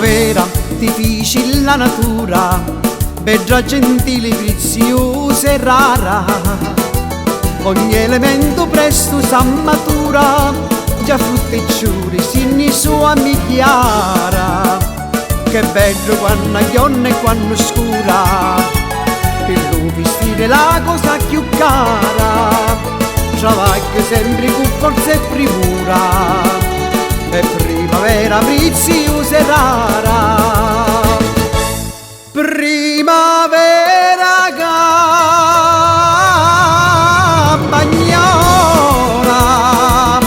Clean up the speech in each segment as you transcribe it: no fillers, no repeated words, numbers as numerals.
Primavera ti feci la natura, bella, gentile, preziosa e rara. Ogni elemento presto s'ammatura, già frutta e ciuri sinni sua mi chiara. Che bello quando giorno e quando scura, per lo vestire la cosa più cara. Travaglio sempre con forza e premura, e primavera preziosa e rara. Primavera campagnola,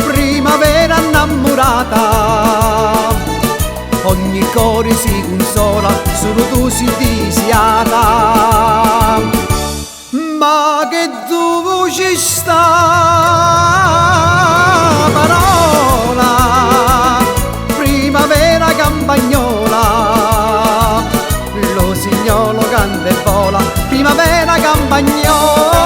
primavera innamorata, ogni cuore si consola, solo tu si disiata. Ma che tu voce sta parola, primavera campagnola, lo signolo canta e vola, primavera campagnola.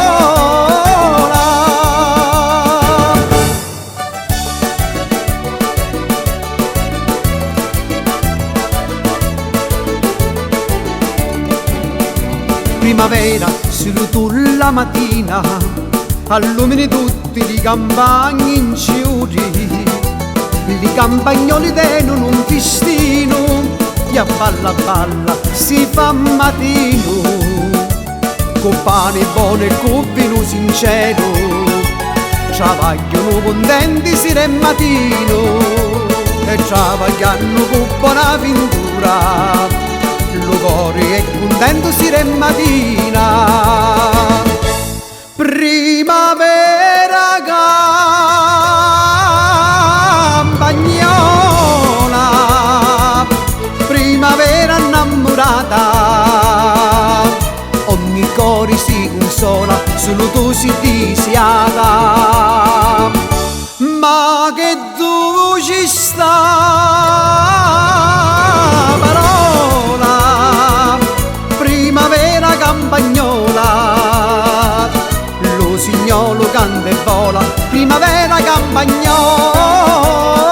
Primavera, solo tu la mattina, allumini tutti i campagni in ciuri, i campagnoli tengono un festino, e a balla balla si fa mattino, con pane buono e con vino sincero, travagliano contenti sera e mattino, e travagliano con buona ventura, lo cuore è contento sera e mattina. Primavera campagnola, primavera innamorata, ogni cuore si consola, solo tu si disiata. Ma che tu ci sta parola, primavera campagnola, lo signolo canta e vola, primavera campagnola.